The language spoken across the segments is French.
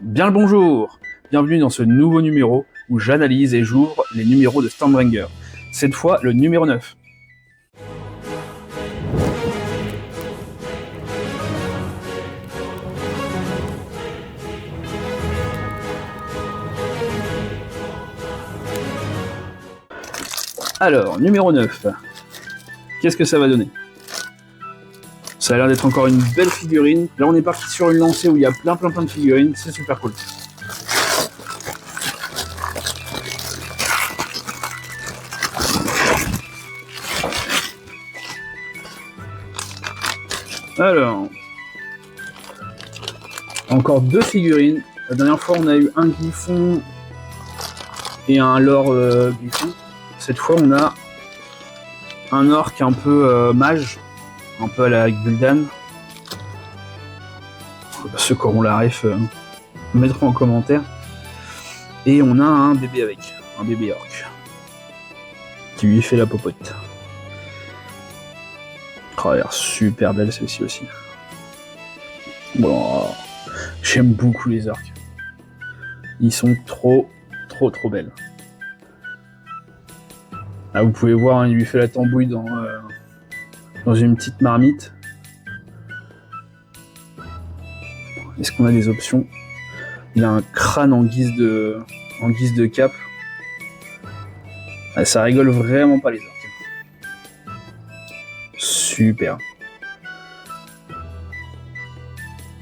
Bien le bonjour. Bienvenue dans ce nouveau numéro où j'analyse et j'ouvre les numéros de Stormbringer. Cette fois, le numéro 9. Alors, numéro 9. Qu'est-ce que ça va donner? Ça a l'air d'être encore une belle figurine. Là, on est parti sur une lancée où il y a plein de figurines. C'est super cool. Alors, encore deux figurines. La dernière fois, on a eu un griffon et un lore griffon. Cette fois, on a un orc un peu mage, un peu à la Gul'dan. Ceux qui auront la ref mettront en commentaire. Et on a un bébé avec, un bébé orc, qui lui fait la popote. Oh, elle a l'air super belle celle-ci aussi. Bon, j'aime beaucoup les orques. Ils sont trop belles. Là, vous pouvez voir, hein, il lui fait la tambouille dans une petite marmite. Est-ce qu'on a des options? Il a un crâne en guise de cape. Ah, ça rigole vraiment pas les orques. Super.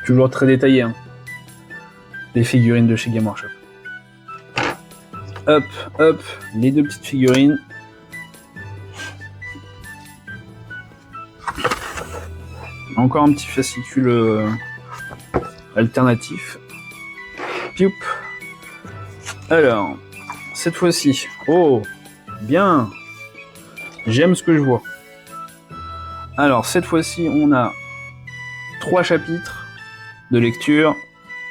Toujours très détaillé, hein. Les figurines de chez Game Workshop. Hop, les deux petites figurines. Encore un petit fascicule alternatif. Pioup. Alors, cette fois-ci. Oh, bien. J'aime ce que je vois. Alors, cette fois-ci, on a 3 chapitres de lecture.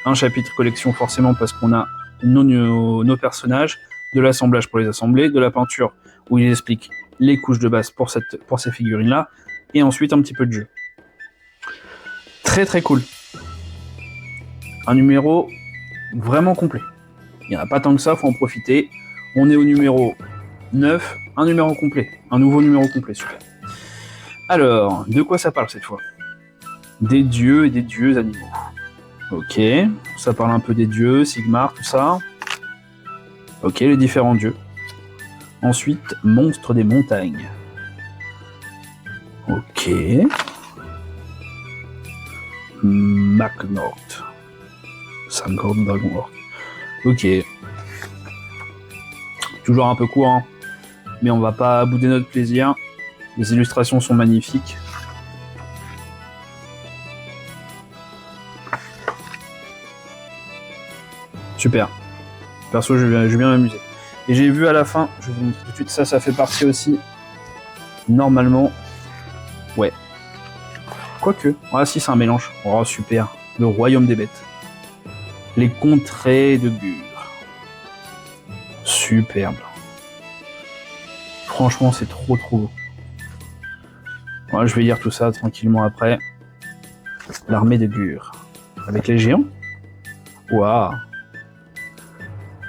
Un chapitre collection, forcément, parce qu'on a nos personnages, de l'assemblage pour les assembler, de la peinture, où il explique les couches de base pour ces figurines-là, et ensuite un petit peu de jeu. Très cool. Un numéro vraiment complet. Il n'y en a pas tant que ça, faut en profiter. On est au numéro 9, un numéro complet. Un nouveau numéro complet, super. Alors, de quoi ça parle cette fois? Des dieux et des dieux animaux. Ok, ça parle un peu des dieux, Sigmar, tout ça. Ok, les différents dieux. Ensuite, monstres des montagnes. Ok. Maknort. Samgord Dragon Orc. Ok. Toujours un peu court, hein. Mais on va pas bouder notre plaisir. Les illustrations sont magnifiques. Super. Perso, je vais bien m'amuser. Et j'ai vu à la fin, je vais vous montrer tout de suite, ça fait partie aussi, normalement, ouais. Quoique, ah si, c'est un mélange. Oh, super. Le royaume des bêtes. Les contrées de Gur. Superbe. Franchement, c'est trop beau. Ouais, je vais lire tout ça tranquillement après. L'armée de Gur. Avec les géants. Waouh.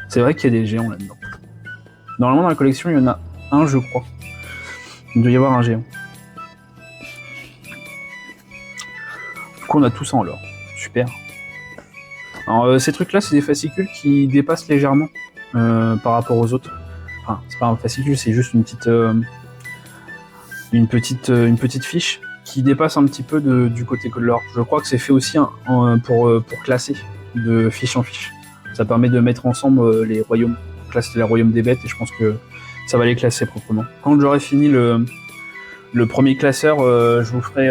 C'est vrai qu'il y a des géants là-dedans. Normalement, dans la collection, il y en a un, je crois. Il doit y avoir un géant. Du coup, on a tout ça en l'or. Super. Alors, ces trucs-là, c'est des fascicules qui dépassent légèrement par rapport aux autres. Enfin, c'est pas un fascicule, c'est juste une petite fiche qui dépasse un petit peu du côté que de l'or. Je crois que c'est fait aussi pour classer de fiche en fiche. Ça permet de mettre ensemble les royaumes. Classer les royaumes des bêtes et je pense que ça va les classer proprement. Quand j'aurai fini le premier classeur, je vous ferai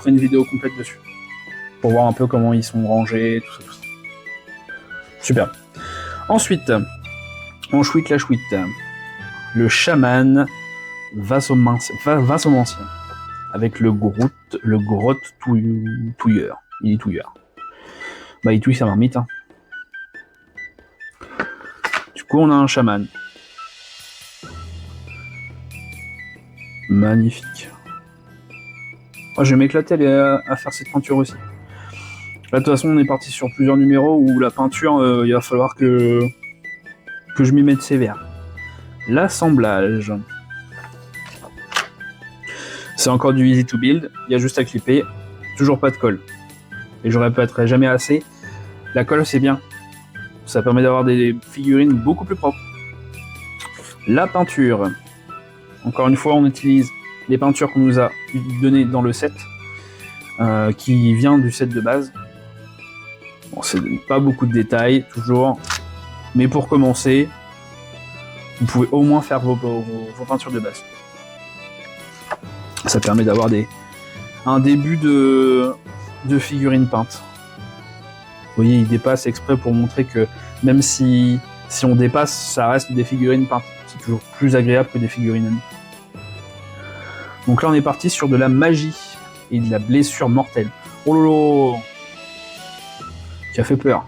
une vidéo complète dessus. Pour voir un peu comment ils sont rangés, tout ça. Super. Ensuite, en chouette la chouette, le chaman Vasomancien, avec le grotte touilleur. Il est touilleur. Bah il touille sa marmite, hein. Du coup on a un chaman. Magnifique. Oh, je vais m'éclater à faire cette peinture aussi. Là, de toute façon, on est parti sur plusieurs numéros où la peinture, il va falloir que je m'y mette sévère. L'assemblage. C'est encore du easy to build, il y a juste à clipper, toujours pas de colle. Et je répéterai jamais assez, la colle c'est bien. Ça permet d'avoir des figurines beaucoup plus propres. La peinture. Encore une fois, on utilise les peintures qu'on nous a données dans le set, qui vient du set de base. Bon, c'est pas beaucoup de détails, toujours. Mais pour commencer, vous pouvez au moins faire vos peintures de base. Ça permet d'avoir un début de figurines peintes. Vous voyez, il dépasse exprès pour montrer que même si on dépasse, ça reste des figurines peintes. C'est toujours plus agréable que des figurines à nous. Donc là, on est parti sur de la magie et de la blessure mortelle. Oh lolo! Qui a fait peur.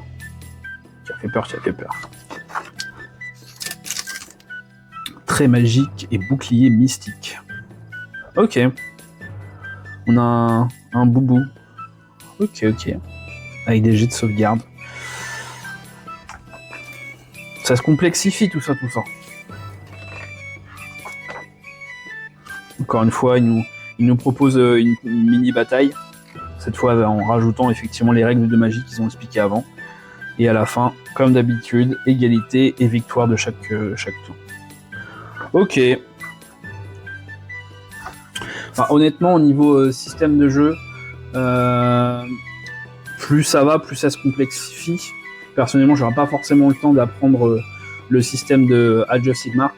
Qui a fait peur. Très magique et bouclier mystique. Ok. On a un boubou. Ok. Avec des jets de sauvegarde. Ça se complexifie tout ça. Encore une fois, il nous propose une mini bataille. Cette fois en rajoutant effectivement les règles de magie qu'ils ont expliquées avant. Et à la fin, comme d'habitude, égalité et victoire de chaque tour. Ok. Enfin, honnêtement, au niveau système de jeu, plus ça va, plus ça se complexifie. Personnellement, j'aurai pas forcément le temps d'apprendre le système de Age of Sigmar.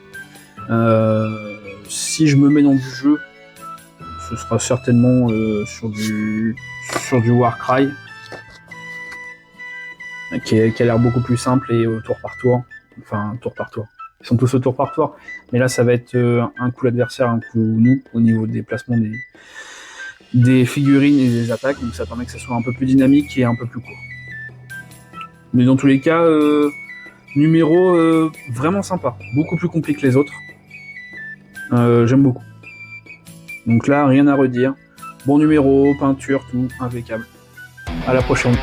Si je me mets dans du jeu, ce sera certainement sur du Warcry, qui a l'air beaucoup plus simple et au tour par tour. Enfin, tour par tour. Ils sont tous au tour par tour. Mais là, ça va être un coup l'adversaire, un coup nous, au niveau des placements des figurines et des attaques. Donc ça permet que ça soit un peu plus dynamique et un peu plus court. Mais dans tous les cas, numéro vraiment sympa. Beaucoup plus compliqué que les autres. J'aime beaucoup. Donc là, rien à redire. Bon numéro, peinture, tout, impeccable. À la prochaine.